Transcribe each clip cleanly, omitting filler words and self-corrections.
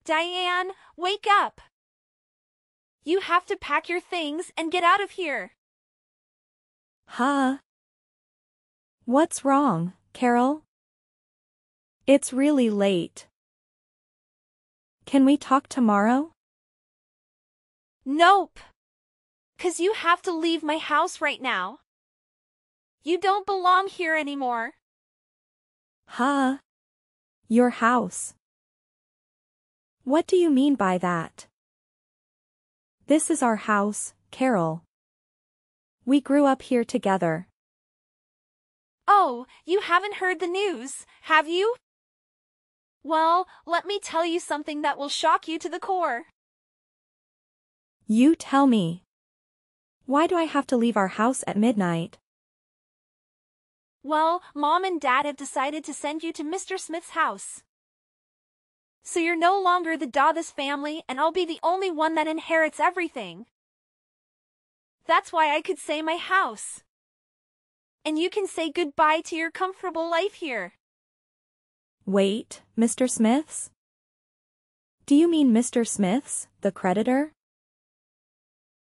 Diane, wake up! You have to pack your things and get out of here. Huh? What's wrong, Carol? It's really late. Can we talk tomorrow? Nope. 'Cause you have to leave my house right now. You don't belong here anymore. Huh? Your house. What do you mean by that? This is our house, Carol. We grew up here together. Oh, you haven't heard the news, have you? Well, let me tell you something that will shock you to the core. You tell me. Why do I have to leave our house at midnight? Well, Mom and Dad have decided to send you to Mr. Smith's house. So you're no longer the Dawes family, and I'll be the only one that inherits everything. That's why I could say my house. And you can say goodbye to your comfortable life here. Wait, Mr. Smith's? Do you mean Mr. Smith's, the creditor?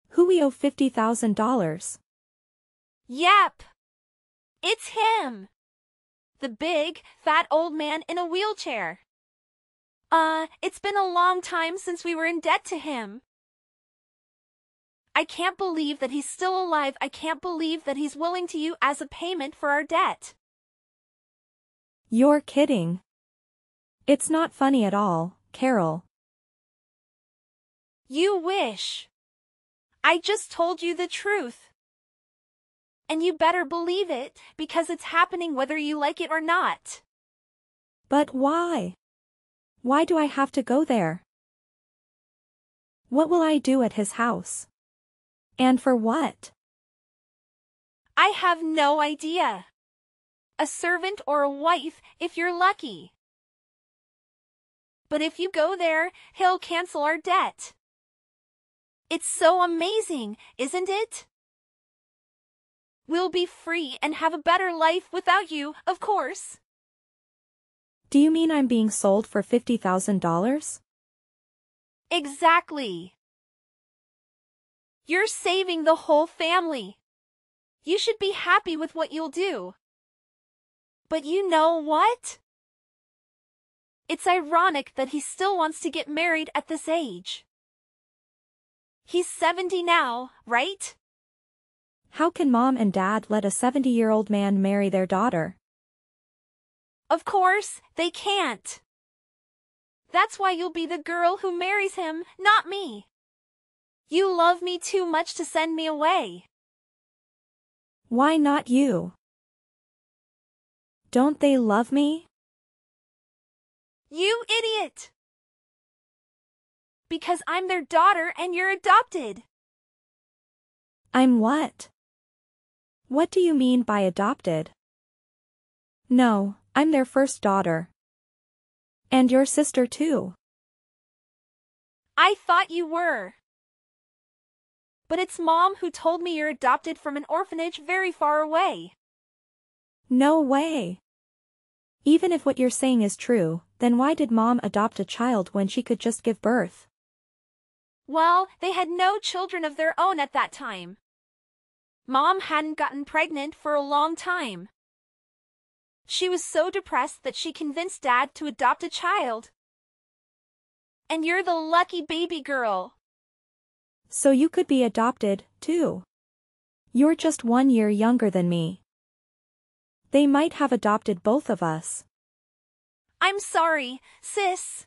Who we owe $50,000? Yep. It's him. The big, fat old man in a wheelchair. It's been a long time since we were in debt to him. I can't believe that he's still alive. I can't believe that he's willing to you as a payment for our debt. You're kidding. It's not funny at all, Carol. You wish. I just told you the truth. And you better believe it, because it's happening whether you like it or not. But why? Why do I have to go there? What will I do at his house? And for what? I have no idea. A servant or a wife, if you're lucky. But if you go there, he'll cancel our debt. It's so amazing, isn't it? We'll be free and have a better life without you, of course. Do you mean I'm being sold for $50,000? Exactly. You're saving the whole family. You should be happy with what you'll do. But you know what? It's ironic that he still wants to get married at this age. He's 70 now, right? How can Mom and Dad let a 70-year-old man marry their daughter? Of course, they can't. That's why you'll be the girl who marries him, not me. You love me too much to send me away. Why not you? Don't they love me? You idiot! Because I'm their daughter and you're adopted. I'm what? What do you mean by adopted? No, I'm their first daughter. And your sister too. I thought you were. But it's Mom who told me you're adopted from an orphanage very far away. No way. Even if what you're saying is true, then why did Mom adopt a child when she could just give birth? Well, they had no children of their own at that time. Mom hadn't gotten pregnant for a long time. She was so depressed that she convinced Dad to adopt a child. And you're the lucky baby girl. So you could be adopted, too. You're just 1 year younger than me. They might have adopted both of us. I'm sorry, sis.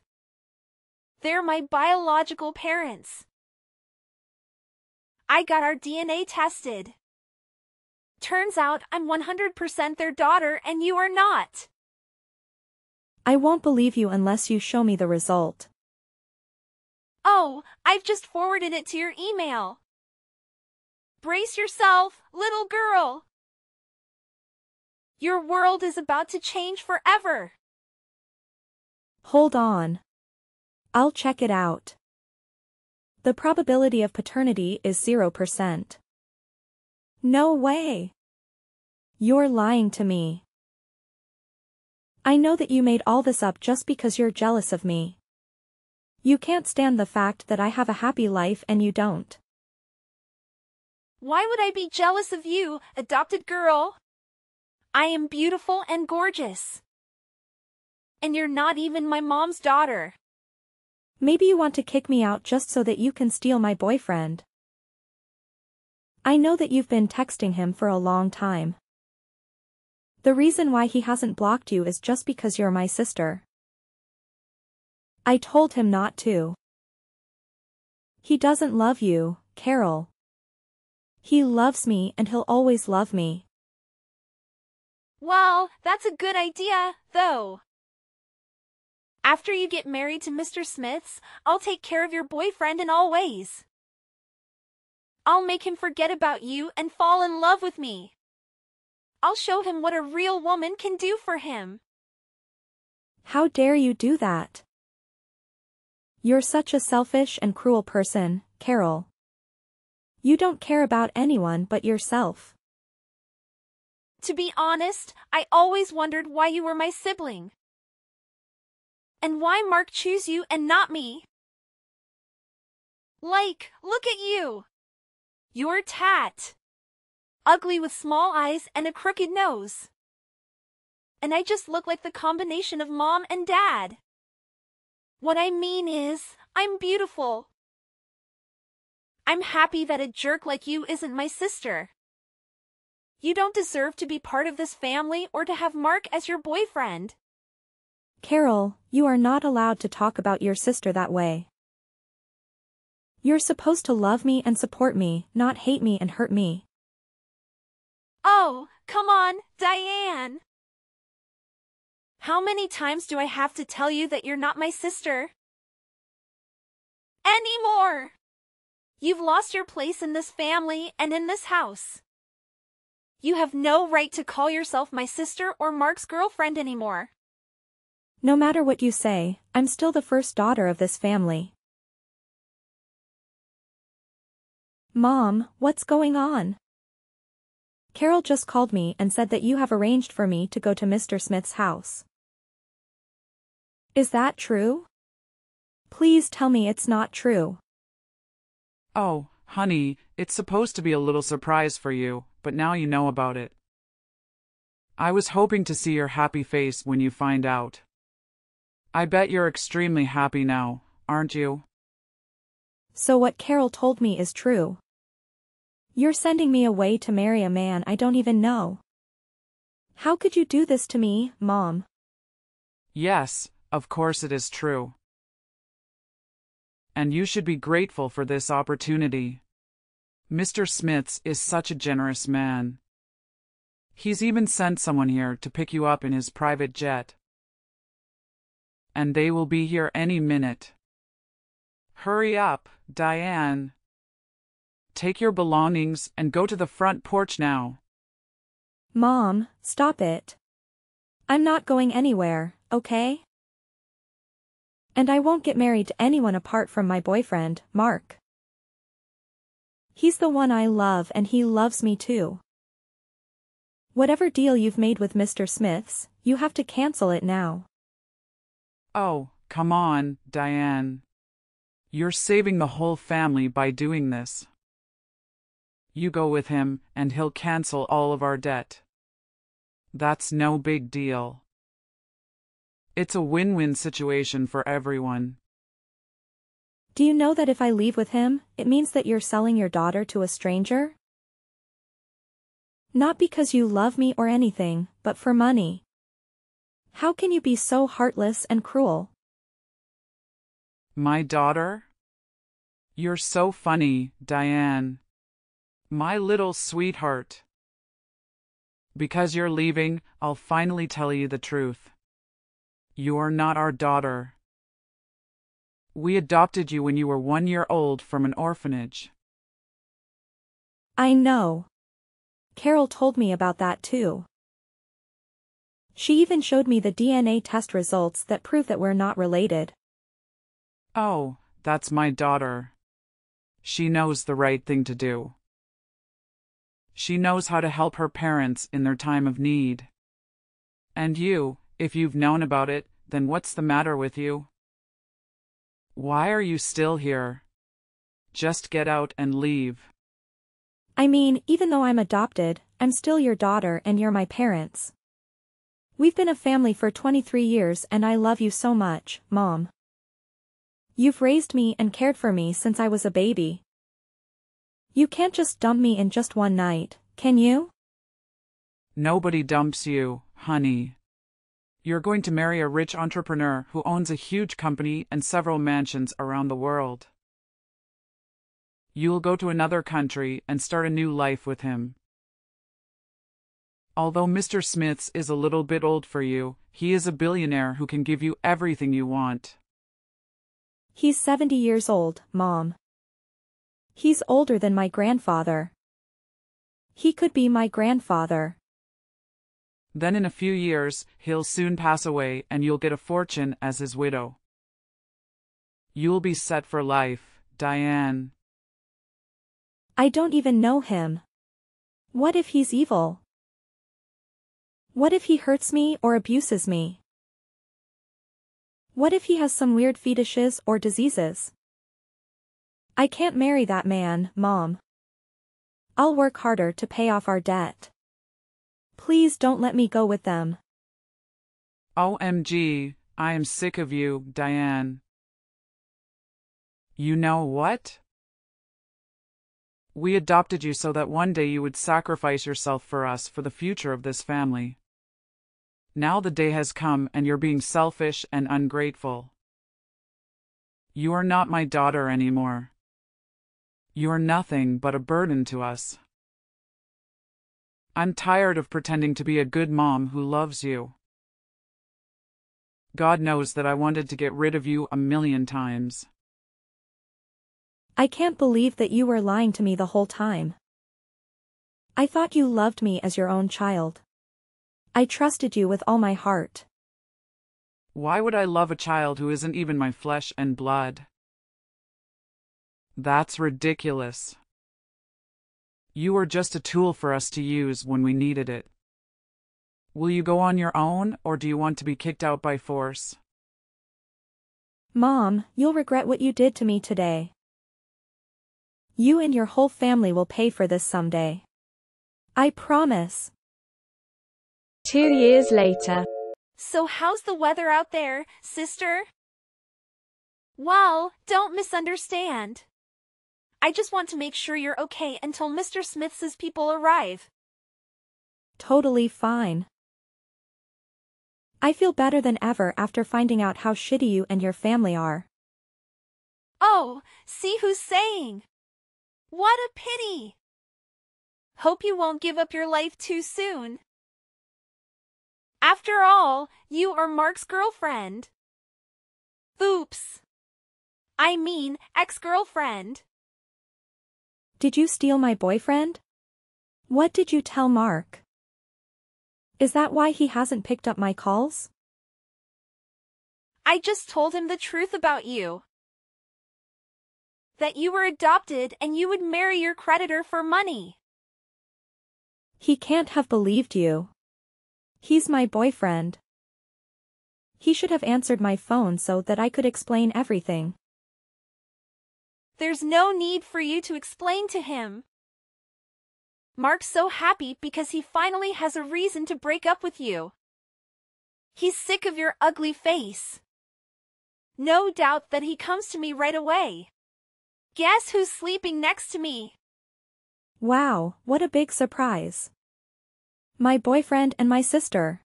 They're my biological parents. I got our DNA tested. Turns out I'm 100% their daughter and you are not. I won't believe you unless you show me the result. Oh, I've just forwarded it to your email. Brace yourself, little girl. Your world is about to change forever. Hold on. I'll check it out. The probability of paternity is 0%. No way. You're lying to me. I know that you made all this up just because you're jealous of me. You can't stand the fact that I have a happy life and you don't. Why would I be jealous of you, adopted girl? I am beautiful and gorgeous. And you're not even my mom's daughter. Maybe you want to kick me out just so that you can steal my boyfriend. I know that you've been texting him for a long time. The reason why he hasn't blocked you is just because you're my sister. I told him not to. He doesn't love you, Carol. He loves me and he'll always love me. Well, that's a good idea, though. After you get married to Mr. Smith's, I'll take care of your boyfriend in all ways. I'll make him forget about you and fall in love with me. I'll show him what a real woman can do for him. How dare you do that? You're such a selfish and cruel person, Carol. You don't care about anyone but yourself. To be honest, I always wondered why you were my sibling. And why Mark chose you and not me. Like, look at you. You're Tat. Ugly with small eyes and a crooked nose. And I just look like the combination of mom and dad. What I mean is, I'm beautiful. I'm happy that a jerk like you isn't my sister. You don't deserve to be part of this family or to have Mark as your boyfriend. Carol, you are not allowed to talk about your sister that way. You're supposed to love me and support me, not hate me and hurt me. Oh, come on, Diane. How many times do I have to tell you that you're not my sister? Anymore! You've lost your place in this family and in this house. You have no right to call yourself my sister or Mark's girlfriend anymore. No matter what you say, I'm still the first daughter of this family. Mom, what's going on? Carol just called me and said that you have arranged for me to go to Mr. Smith's house. Is that true? Please tell me it's not true. Oh, honey, it's supposed to be a little surprise for you, but now you know about it. I was hoping to see your happy face when you find out. I bet you're extremely happy now, aren't you? So what Carol told me is true. You're sending me away to marry a man I don't even know. How could you do this to me, Mom? Yes, of course it is true. And you should be grateful for this opportunity. Mr. Smith's is such a generous man. He's even sent someone here to pick you up in his private jet. And they will be here any minute. Hurry up, Diane. Take your belongings and go to the front porch now. Mom, stop it. I'm not going anywhere, okay? And I won't get married to anyone apart from my boyfriend, Mark. He's the one I love and he loves me too. Whatever deal you've made with Mr. Smith's, you have to cancel it now. Oh, come on, Diane. You're saving the whole family by doing this. You go with him, and he'll cancel all of our debt. That's no big deal. It's a win-win situation for everyone. Do you know that if I leave with him, it means that you're selling your daughter to a stranger? Not because you love me or anything, but for money. How can you be so heartless and cruel? My daughter? You're so funny, Diane. My little sweetheart. Because you're leaving, I'll finally tell you the truth. You're not our daughter. We adopted you when you were 1 year old from an orphanage. I know. Carol told me about that too. She even showed me the DNA test results that prove that we're not related. Oh, that's my daughter. She knows the right thing to do. She knows how to help her parents in their time of need. And you, if you've known about it, then what's the matter with you? Why are you still here? Just get out and leave. I mean, even though I'm adopted, I'm still your daughter and you're my parents. We've been a family for 23 years and I love you so much, Mom. You've raised me and cared for me since I was a baby. You can't just dump me in just one night, can you? Nobody dumps you, honey. You're going to marry a rich entrepreneur who owns a huge company and several mansions around the world. You'll go to another country and start a new life with him. Although Mr. Smiths is a little bit old for you, he is a billionaire who can give you everything you want. He's 70 years old, Mom. He's older than my grandfather. He could be my grandfather. Then in a few years, he'll soon pass away and you'll get a fortune as his widow. You'll be set for life, Diane. I don't even know him. What if he's evil? What if he hurts me or abuses me? What if he has some weird fetishes or diseases? I can't marry that man, Mom. I'll work harder to pay off our debt. Please don't let me go with them. OMG, I am sick of you, Diane. You know what? We adopted you so that one day you would sacrifice yourself for us for the future of this family. Now the day has come and you're being selfish and ungrateful. You are not my daughter anymore. You are nothing but a burden to us. I'm tired of pretending to be a good mom who loves you. God knows that I wanted to get rid of you 1,000,000 times. I can't believe that you were lying to me the whole time. I thought you loved me as your own child. I trusted you with all my heart. Why would I love a child who isn't even my flesh and blood? That's ridiculous. You were just a tool for us to use when we needed it. Will you go on your own, or do you want to be kicked out by force? Mom, you'll regret what you did to me today. You and your whole family will pay for this someday. I promise. 2 years later. So how's the weather out there, sister? Well, don't misunderstand. I just want to make sure you're okay until Mr. Smith's people arrive. Totally fine. I feel better than ever after finding out how shitty you and your family are. Oh, see who's saying. What a pity. Hope you won't give up your life too soon. After all, you are Mark's girlfriend. Oops. I mean, ex-girlfriend. Did you steal my boyfriend? What did you tell Mark? Is that why he hasn't picked up my calls? I just told him the truth about you. That you were adopted and you would marry your creditor for money. He can't have believed you. He's my boyfriend. He should have answered my phone so that I could explain everything. There's no need for you to explain to him. Mark's so happy because he finally has a reason to break up with you. He's sick of your ugly face. No doubt that he comes to me right away. Guess who's sleeping next to me? Wow, what a big surprise. My boyfriend and my sister.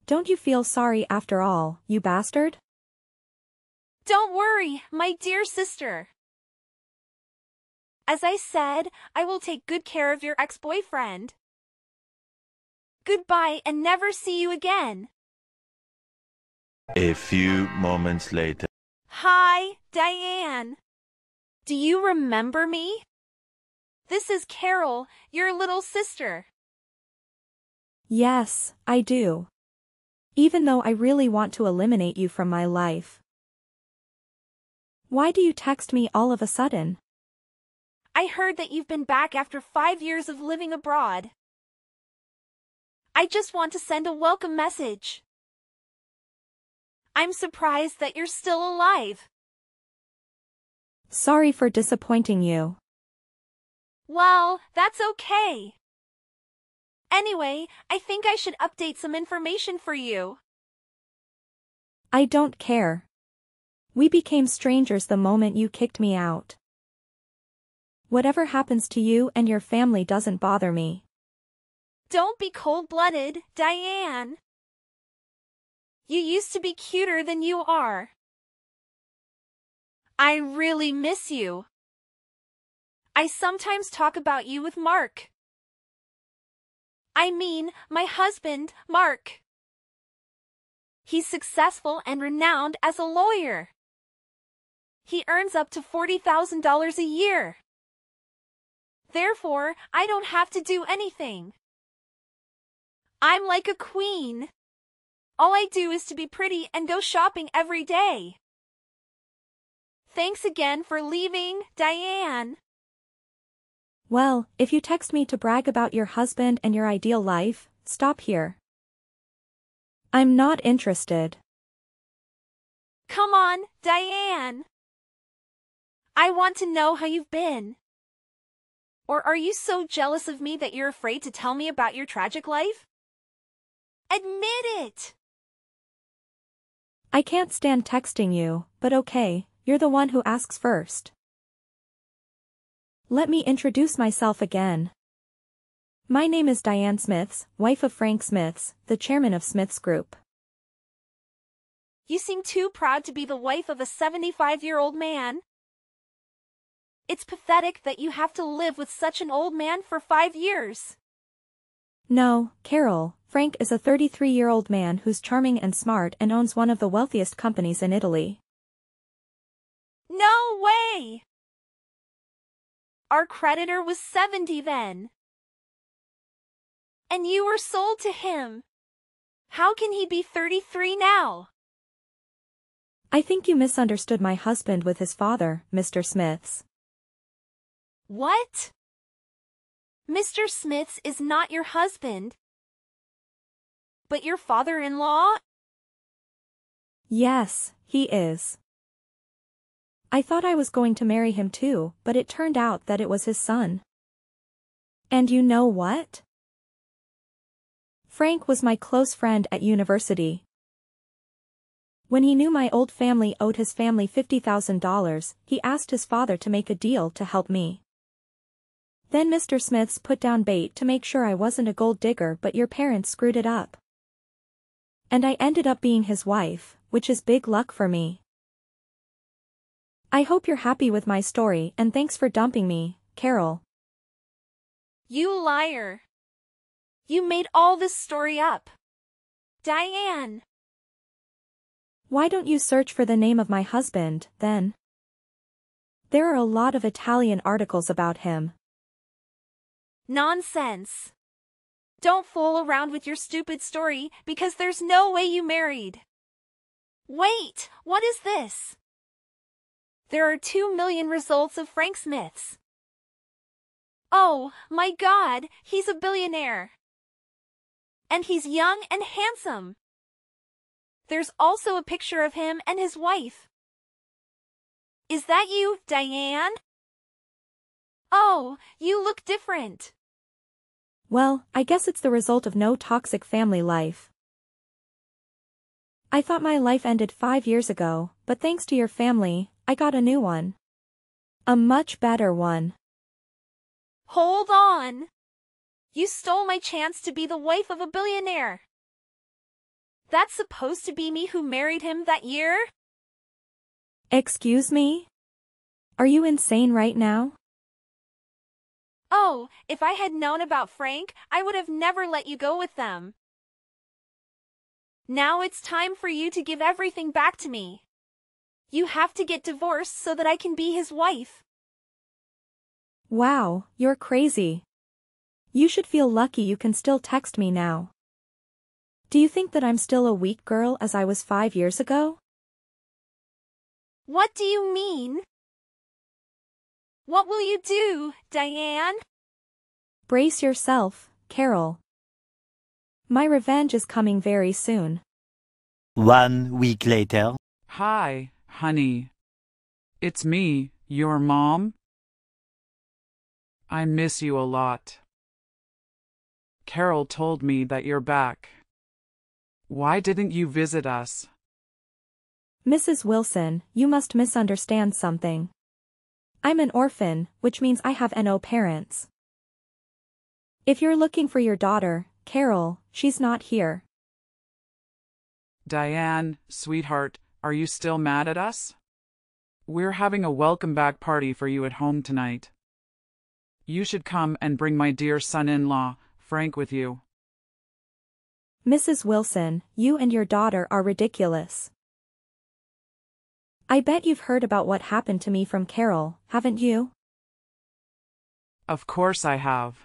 Don't you feel sorry after all, you bastard? Don't worry, my dear sister. As I said, I will take good care of your ex-boyfriend. Goodbye and never see you again. A few moments later. Hi, Diane. Do you remember me? This is Carol, your little sister. Yes, I do. Even though I really want to eliminate you from my life. Why do you text me all of a sudden? I heard that you've been back after 5 years of living abroad. I just want to send a welcome message. I'm surprised that you're still alive. Sorry for disappointing you. Well, that's okay. Anyway, I think I should update some information for you. I don't care. We became strangers the moment you kicked me out. Whatever happens to you and your family doesn't bother me. Don't be cold-blooded, Diane. You used to be cuter than you are. I really miss you. I sometimes talk about you with Mark. I mean, my husband, Mark. He's successful and renowned as a lawyer. He earns up to $40,000 a year. Therefore, I don't have to do anything. I'm like a queen. All I do is to be pretty and go shopping every day. Thanks again for leaving, Diane. Well, if you text me to brag about your husband and your ideal life, stop here. I'm not interested. Come on, Diane. I want to know how you've been. Or are you so jealous of me that you're afraid to tell me about your tragic life? Admit it! I can't stand texting you, but okay, you're the one who asks first. Let me introduce myself again. My name is Diane Smiths, wife of Frank Smiths, the chairman of Smiths Group. You seem too proud to be the wife of a 75-year-old man. It's pathetic that you have to live with such an old man for 5 years. No, Carol, Frank is a 33-year-old man who's charming and smart and owns one of the wealthiest companies in Italy. No way! Our creditor was 70 then. And you were sold to him. How can he be 33 now? I think you misunderstood my husband with his father, Mr. Smiths. What? Mr. Smiths is not your husband, but your father-in-law? Yes, he is. I thought I was going to marry him too, but it turned out that it was his son. And you know what? Frank was my close friend at university. When he knew my old family owed his family $50,000, he asked his father to make a deal to help me. Then Mr. Smiths put down bait to make sure I wasn't a gold digger, but your parents screwed it up. And I ended up being his wife, which is big luck for me. I hope you're happy with my story and thanks for dumping me, Carol. You liar. You made all this story up. Diane. Why don't you search for the name of my husband, then? There are a lot of Italian articles about him. Nonsense. Don't fool around with your stupid story because there's no way you married. Wait, what is this? There are 2 million results of Frank Smiths. Oh, my God, he's a billionaire. And he's young and handsome. There's also a picture of him and his wife. Is that you, Diane? Oh, you look different. Well, I guess it's the result of no toxic family life. I thought my life ended 5 years ago, but thanks to your family, I got a new one. A much better one. Hold on. You stole my chance to be the wife of a billionaire. That's supposed to be me who married him that year? Excuse me? Are you insane right now? Oh, if I had known about Frank, I would have never let you go with them. Now it's time for you to give everything back to me. You have to get divorced so that I can be his wife. Wow, you're crazy. You should feel lucky you can still text me now. Do you think that I'm still a weak girl as I was 5 years ago? What do you mean? What will you do, Diane? Brace yourself, Carol. My revenge is coming very soon. 1 week later. Hi, honey. It's me, Your mom? I miss you a lot. Carol told me that you're back. Why didn't you visit us? Mrs. Wilson, you must misunderstand something. I'm an orphan, which means I have no parents. If you're looking for your daughter, Carol, she's not here. Diane, sweetheart, are you still mad at us? We're having a welcome back party for you at home tonight. You should come and bring my dear son-in-law, Frank, with you. Mrs. Wilson, you and your daughter are ridiculous. I bet you've heard about what happened to me from Carol, haven't you? Of course I have.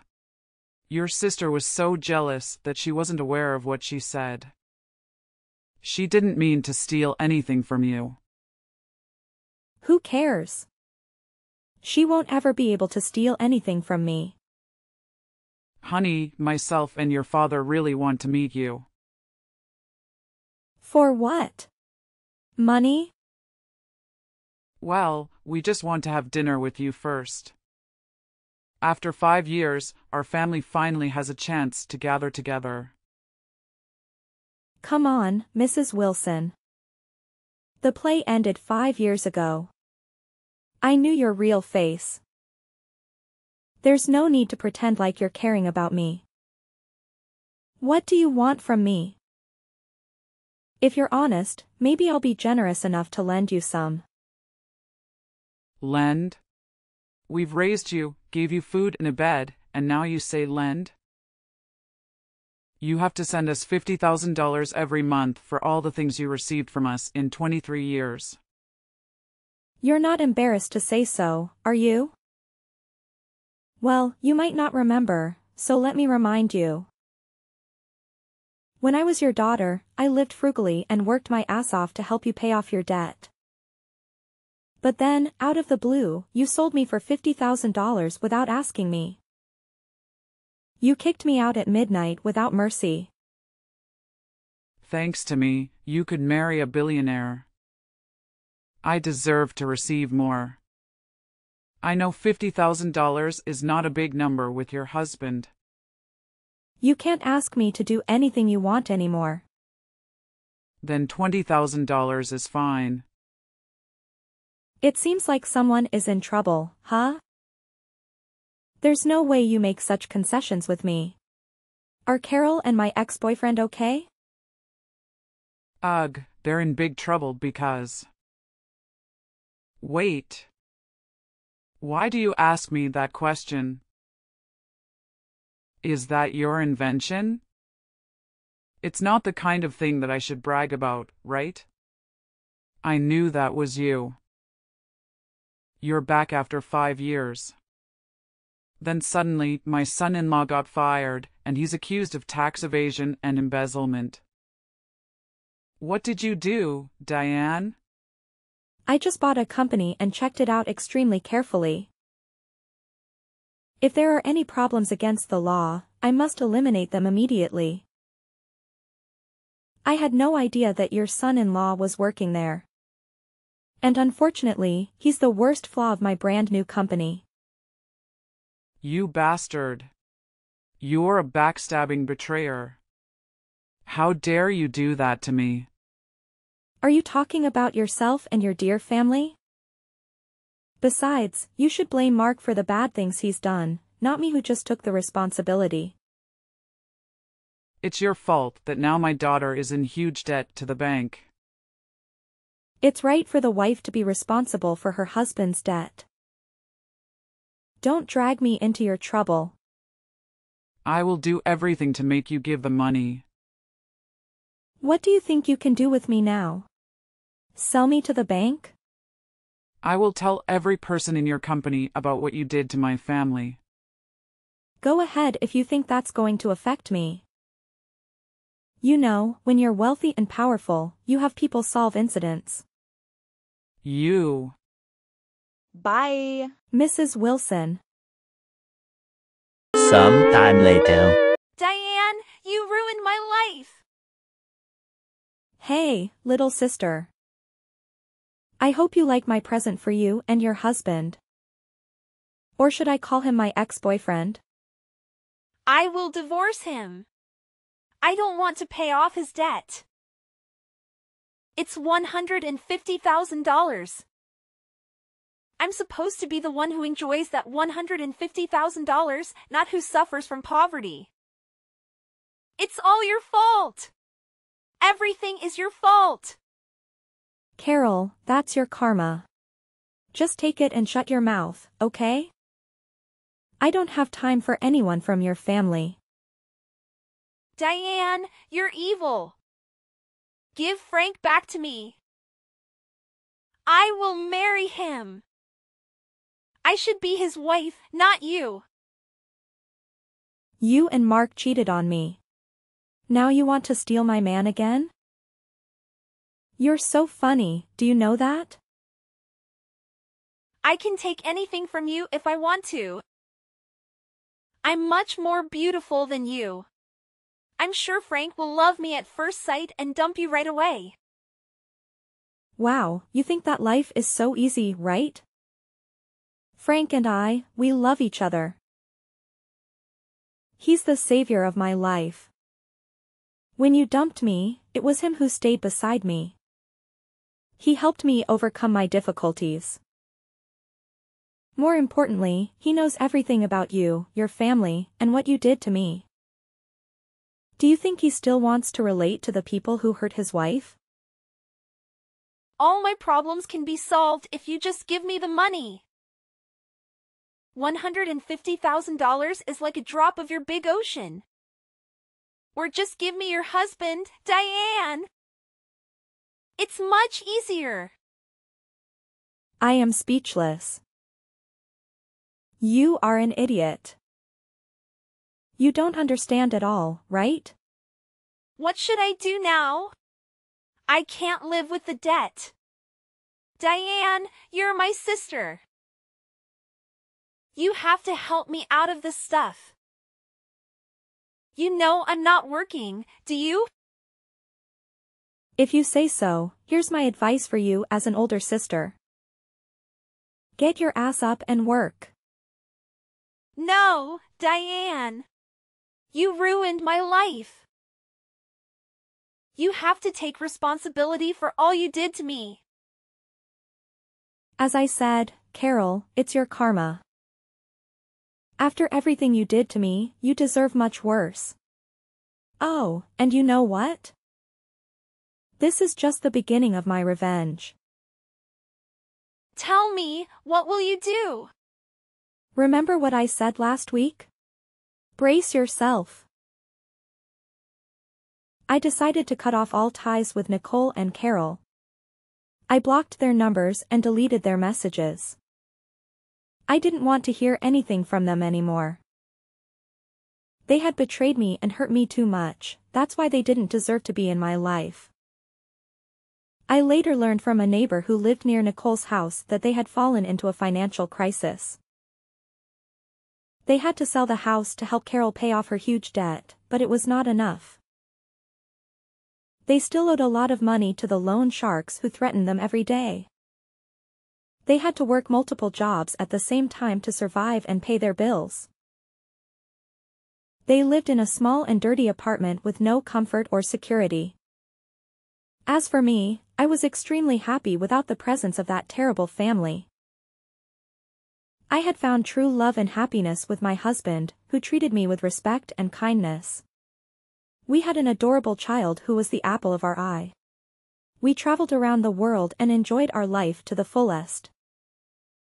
Your sister was so jealous that she wasn't aware of what she said. She didn't mean to steal anything from you. Who cares? She won't ever be able to steal anything from me. Honey, myself and your father really want to meet you. For what? Money? Well, we just want to have dinner with you first. After 5 years, our family finally has a chance to gather together. Come on, Mrs. Wilson. The play ended 5 years ago. I knew your real face. There's no need to pretend like you're caring about me. What do you want from me? If you're honest, maybe I'll be generous enough to lend you some. Lend? We've raised you, gave you food and a bed, and now you say lend? You have to send us $50,000 every month for all the things you received from us in 23 years. You're not embarrassed to say so, are you? Well, you might not remember, so let me remind you. When I was your daughter, I lived frugally and worked my ass off to help you pay off your debt. But then, out of the blue, you sold me for $50,000 without asking me. You kicked me out at midnight without mercy. Thanks to me, you could marry a billionaire. I deserve to receive more. I know $50,000 is not a big number with your husband. You can't ask me to do anything you want anymore. Then $20,000 is fine. It seems like someone is in trouble, huh? There's no way you make such concessions with me. Are Carol and my ex-boyfriend okay? Ugh, they're in big trouble because... Wait. Why do you ask me that question? Is that your invention? It's not the kind of thing that I should brag about, right? I knew that was you. You're back after 5 years. Then suddenly, my son-in-law got fired, and he's accused of tax evasion and embezzlement. What did you do, Diane? I just bought a company and checked it out extremely carefully. If there are any problems against the law, I must eliminate them immediately. I had no idea that your son-in-law was working there. And unfortunately, he's the worst flaw of my brand new company. You bastard. You're a backstabbing betrayer. How dare you do that to me? Are you talking about yourself and your dear family? Besides, you should blame Mark for the bad things he's done, not me who just took the responsibility. It's your fault that now my daughter is in huge debt to the bank. It's right for the wife to be responsible for her husband's debt. Don't drag me into your trouble. I will do everything to make you give the money. What do you think you can do with me now? Sell me to the bank? I will tell every person in your company about what you did to my family. Go ahead if you think that's going to affect me. You know, when you're wealthy and powerful, you have people solve incidents. You. Bye. Mrs. Wilson. Some time later. Diane, you ruined my life. Hey, little sister. I hope you like my present for you and your husband. Or should I call him my ex-boyfriend? I will divorce him. I don't want to pay off his debt. It's $150,000. I'm supposed to be the one who enjoys that $150,000, not who suffers from poverty. It's all your fault. Everything is your fault. Carol, that's your karma. Just take it and shut your mouth, okay? I don't have time for anyone from your family. Diane, you're evil. Give Frank back to me. I will marry him. I should be his wife, not you. You and Mark cheated on me. Now you want to steal my man again? You're so funny, do you know that? I can take anything from you if I want to. I'm much more beautiful than you. I'm sure Frank will love me at first sight and dump you right away. Wow, you think that life is so easy, right? Frank and I, we love each other. He's the savior of my life. When you dumped me, it was him who stayed beside me. He helped me overcome my difficulties. More importantly, he knows everything about you, your family, and what you did to me. Do you think he still wants to relate to the people who hurt his wife? All my problems can be solved if you just give me the money. $150,000 is like a drop of your big ocean. Or just give me your husband, Diane. It's much easier. I am speechless. You are an idiot. You don't understand at all, right? What should I do now? I can't live with the debt. Diane, you're my sister. You have to help me out of this stuff. You know I'm not working, do you? If you say so, here's my advice for you as an older sister. Get your ass up and work. No, Diane. You ruined my life. You have to take responsibility for all you did to me. As I said, Carol, it's your karma. After everything you did to me, you deserve much worse. Oh, and you know what? This is just the beginning of my revenge. Tell me, what will you do? Remember what I said last week? Brace yourself. I decided to cut off all ties with Nicole and Carol. I blocked their numbers and deleted their messages. I didn't want to hear anything from them anymore. They had betrayed me and hurt me too much, that's why they didn't deserve to be in my life. I later learned from a neighbor who lived near Nicole's house that they had fallen into a financial crisis. They had to sell the house to help Carol pay off her huge debt, but it was not enough. They still owed a lot of money to the loan sharks who threatened them every day. They had to work multiple jobs at the same time to survive and pay their bills. They lived in a small and dirty apartment with no comfort or security. As for me, I was extremely happy without the presence of that terrible family. I had found true love and happiness with my husband, who treated me with respect and kindness. We had an adorable child who was the apple of our eye. We traveled around the world and enjoyed our life to the fullest.